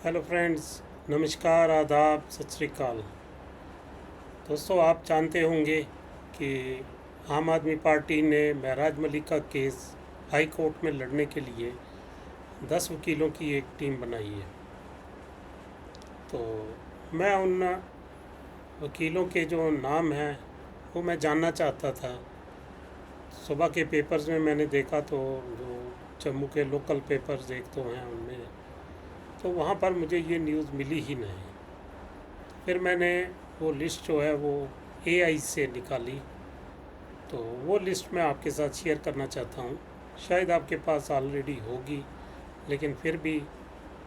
Hello friends, नमस्कार, आदाब, सत श्री अकाल। दोस्तों, आप जानते होंगे कि आम आदमी पार्टी ने महराज मलिक का केस हाई कोर्ट में लड़ने के लिए 10 वकीलों की एक टीम बनाई है। तो मैं उन वकीलों के जो नाम हैं वो मैं जानना चाहता था। सुबह के पेपर्स में मैंने देखा तो जो जम्मू के लोकल पेपर्स एक तो हैं उनमें, तो वहाँ पर मुझे ये न्यूज़ मिली ही नहीं। फिर मैंने वो लिस्ट जो है वो एआई से निकाली, तो वो लिस्ट मैं आपके साथ शेयर करना चाहता हूँ। शायद आपके पास ऑलरेडी होगी, लेकिन फिर भी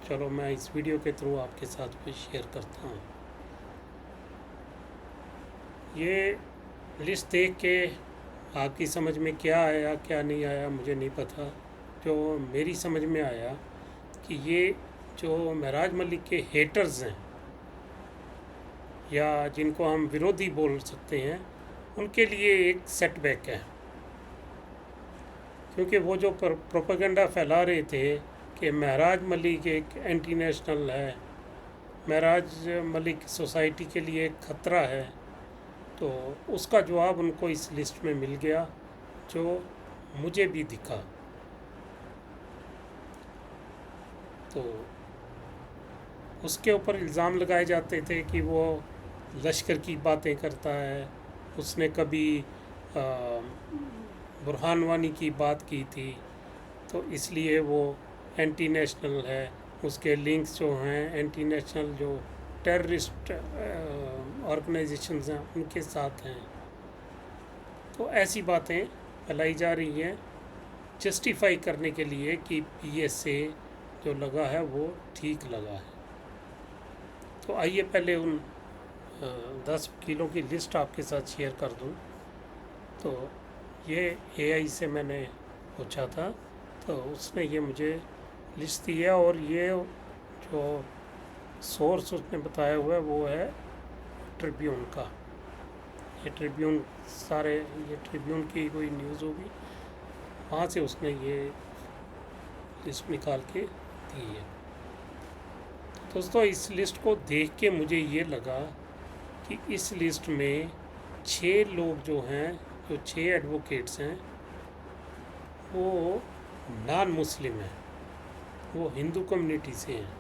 चलो मैं इस वीडियो के थ्रू आपके साथ भी शेयर करता हूँ। ये लिस्ट देख के आपकी समझ में क्या आया क्या नहीं आया मुझे नहीं पता। जो मेरी समझ में आया कि ये जो महराज मलिक के हेटर्स हैं या जिनको हम विरोधी बोल सकते हैं, उनके लिए एक सेटबैक है। क्योंकि वो जो प्रोपेगेंडा फैला रहे थे कि महराज मलिक एक एंटी नेशनल है, महराज मलिक सोसाइटी के लिए एक ख़तरा है, तो उसका जवाब उनको इस लिस्ट में मिल गया, जो मुझे भी दिखा। तो उसके ऊपर इल्ज़ाम लगाए जाते थे कि वो लश्कर की बातें करता है, उसने कभी बुरहान वानी की बात की थी, तो इसलिए वो एंटी नेशनल है। उसके लिंक्स जो हैं एंटी नेशनल जो टेररिस्ट ऑर्गेनाइजेशंस हैं उनके साथ हैं। तो ऐसी बातें फैलाई जा रही हैं जस्टिफाई करने के लिए कि पीएसए जो लगा है वो ठीक लगा है। तो आइए पहले उन 10 वकीलों की लिस्ट आपके साथ शेयर कर दूं। तो ये एआई से मैंने पूछा था, तो उसने ये मुझे लिस्ट दी है, और ये जो सोर्स उसने बताया हुआ है वो है ट्रिब्यून का। ये ट्रिब्यून ये ट्रिब्यून की कोई न्यूज़ होगी, वहाँ से उसने ये लिस्ट निकाल के दी है। दोस्तों, इस लिस्ट को देख के मुझे ये लगा कि इस लिस्ट में 6 लोग जो हैं, जो 6 एडवोकेट्स हैं, वो नॉन मुस्लिम हैं, वो हिंदू कम्युनिटी से हैं।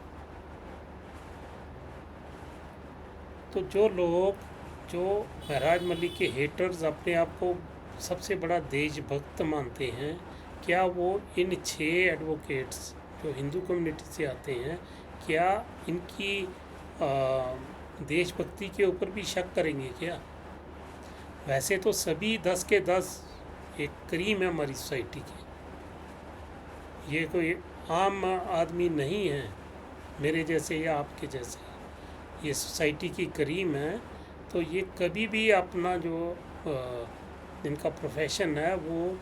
तो जो लोग जो महराज मलिक के हेटर्स अपने आप को सबसे बड़ा देशभक्त मानते हैं, क्या वो इन 6 एडवोकेट्स जो हिंदू कम्युनिटी से आते हैं, क्या इनकी देशभक्ति के ऊपर भी शक करेंगे क्या? वैसे तो सभी 10 के 10 एक करीम है हमारी सोसाइटी के, ये कोई आम आदमी नहीं है मेरे जैसे या आपके जैसे, ये सोसाइटी की करीम है। तो ये कभी भी अपना जो इनका प्रोफेशन है वो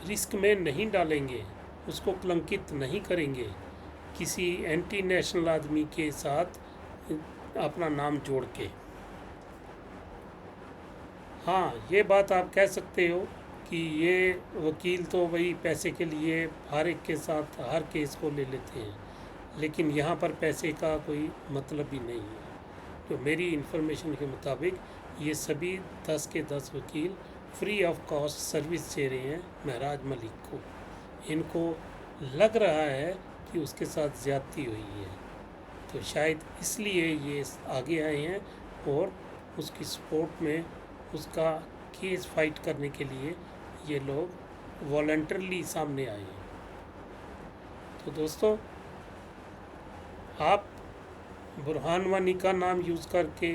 रिस्क में नहीं डालेंगे, उसको कलंकित नहीं करेंगे किसी एंटी नेशनल आदमी के साथ अपना नाम जोड़ के। हाँ, ये बात आप कह सकते हो कि ये वकील तो वही पैसे के लिए हर एक के साथ हर केस को ले लेते हैं, लेकिन यहाँ पर पैसे का कोई मतलब ही नहीं है। तो मेरी इन्फॉर्मेशन के मुताबिक ये सभी 10 के 10 वकील फ्री ऑफ कॉस्ट सर्विस दे रहे हैं महराज मलिक को। इनको लग रहा है कि उसके साथ ज़्यादती हुई है, तो शायद इसलिए ये आगे आए हैं और उसकी सपोर्ट में उसका केस फाइट करने के लिए ये लोग वॉलंटरली सामने आए हैं। तो दोस्तों, आप बुरहान वानी का नाम यूज़ करके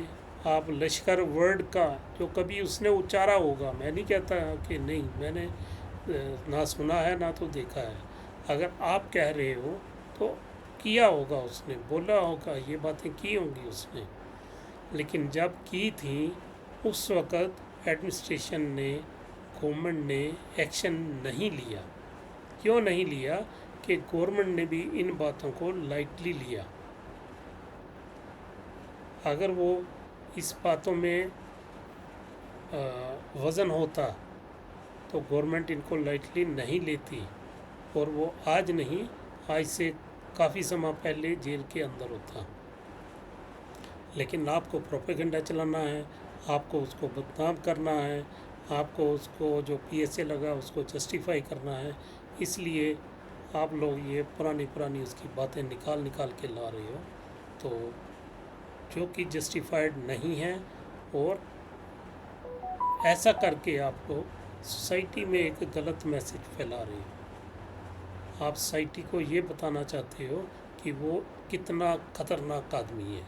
आप लश्कर वर्ड का जो कभी उसने उच्चारा होगा, मैं नहीं कहता कि नहीं, मैंने ना सुना है ना तो देखा है, अगर आप कह रहे हो तो किया होगा, उसने बोला होगा, ये बातें की होंगी उसने। लेकिन जब की थी उस वक़्त एडमिनिस्ट्रेशन ने, गवर्नमेंट ने एक्शन नहीं लिया। क्यों नहीं लिया? कि गवर्नमेंट ने भी इन बातों को लाइटली लिया। अगर वो इस बातों में वज़न होता तो गवर्नमेंट इनको लाइटली नहीं लेती, और वो आज नहीं, आज से काफ़ी समय पहले जेल के अंदर होता। लेकिन आपको प्रोपेगेंडा चलाना है, आपको उसको बदनाम करना है, आपको उसको जो पीएसए लगा उसको जस्टिफाई करना है, इसलिए आप लोग ये पुरानी पुरानी उसकी बातें निकाल निकाल के ला रहे हो, तो जो कि जस्टिफाइड नहीं है। और ऐसा करके आपको सोसाइटी में एक गलत मैसेज फैला रहे हो। आप सोसाइटी को ये बताना चाहते हो कि वो कितना खतरनाक आदमी है,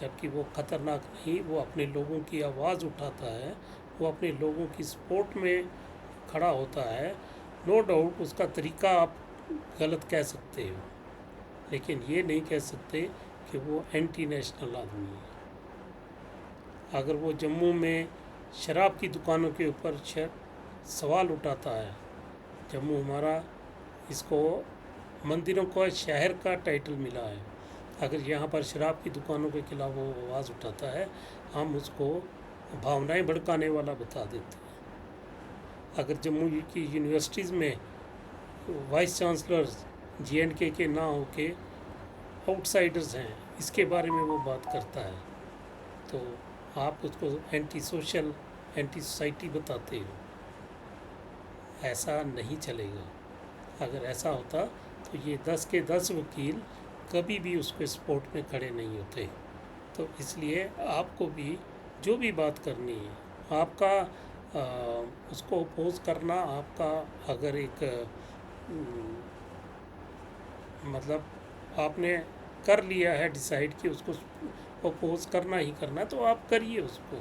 जबकि वो खतरनाक नहीं, वो अपने लोगों की आवाज़ उठाता है, वो अपने लोगों की सपोर्ट में खड़ा होता है। नो डाउट उसका तरीका आप गलत कह सकते हो, लेकिन ये नहीं कह सकते कि वो एंटी नेशनल आदमी है। अगर वो जम्मू में शराब की दुकानों के ऊपर सवाल उठाता है, जम्मू हमारा इसको मंदिरों का शहर का टाइटल मिला है, अगर यहाँ पर शराब की दुकानों के खिलाफ वो आवाज़ उठाता है, हम उसको भावनाएं भड़काने वाला बता देते हैं। अगर जम्मू की यूनिवर्सिटीज़ में वाइस चांसलर्स JNK के ना हो के आउटसाइडर्स हैं, इसके बारे में वो बात करता है, तो आप उसको एंटी सोशल, एंटी सोसाइटी बताते हो। ऐसा नहीं चलेगा। अगर ऐसा होता तो ये 10 के 10 वकील कभी भी उसके सपोर्ट में खड़े नहीं होते। तो इसलिए आपको भी जो भी बात करनी है, आपका उसको अपोज करना, आपका अगर एक मतलब आपने कर लिया है डिसाइड कि उसको अपोज करना ही करना, तो आप करिए उसको,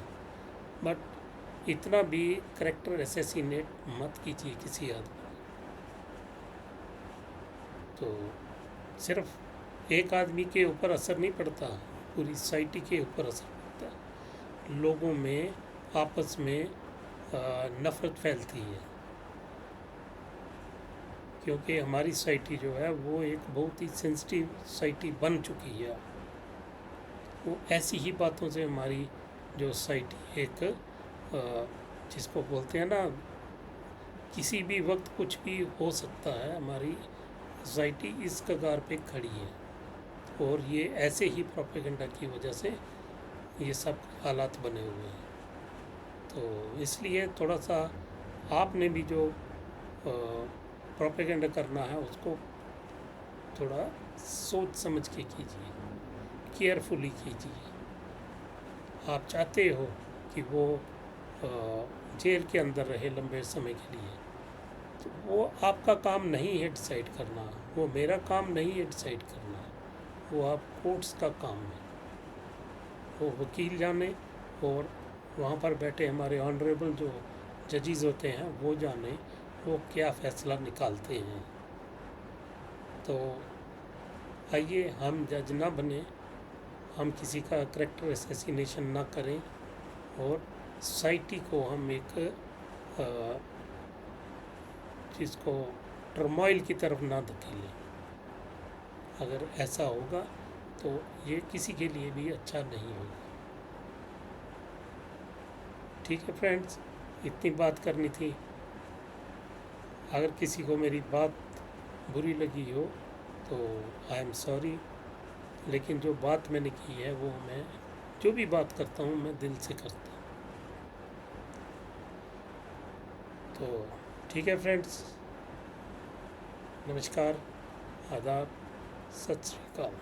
बट इतना भी करेक्टर असैसिनेट मत कीजिए किसी आदमी। तो सिर्फ एक आदमी के ऊपर असर नहीं पड़ता, पूरी सोसाइटी के ऊपर असर पड़ता है। लोगों में आपस में नफ़रत फैलती है, क्योंकि हमारी सोसाइटी जो है वो एक बहुत ही सेंसिटिव सोसाइटी बन चुकी है। वो ऐसी ही बातों से हमारी जो सोसाइटी एक जिसको बोलते हैं ना, किसी भी वक्त कुछ भी हो सकता है, हमारी सोसाइटी इस कगार पे खड़ी है। और ये ऐसे ही प्रोपेगेंडा की वजह से ये सब हालात बने हुए हैं। तो इसलिए थोड़ा सा आपने भी जो प्रोपेगेंडा करना है उसको थोड़ा सोच समझ के कीजिए, केयरफुली कीजिए। आप चाहते हो कि वो जेल के अंदर रहे लंबे समय के लिए, तो वो आपका काम नहीं है डिसाइड करना, वो मेरा काम नहीं है डिसाइड करना, वो आप कोर्ट्स का काम है। वो वकील जाने और वहाँ पर बैठे हमारे ऑनरेबल जो जजेस होते हैं वो जाने वो क्या फ़ैसला निकालते हैं। तो आइए हम जज ना बने, हम किसी का करेक्टर असैसिनेशन ना करें, और सोसाइटी को हम एक जिसको टर्मोइल की तरफ ना धकेलें। अगर ऐसा होगा तो ये किसी के लिए भी अच्छा नहीं होगा। ठीक है फ्रेंड्स, इतनी बात करनी थी। अगर किसी को मेरी बात बुरी लगी हो तो आई एम सॉरी, लेकिन जो बात मैंने की है वो मैं जो भी बात करता हूँ मैं दिल से करता हूँ। तो ठीक है फ्रेंड्स, नमस्कार, आदाब, सत श्री अकाल।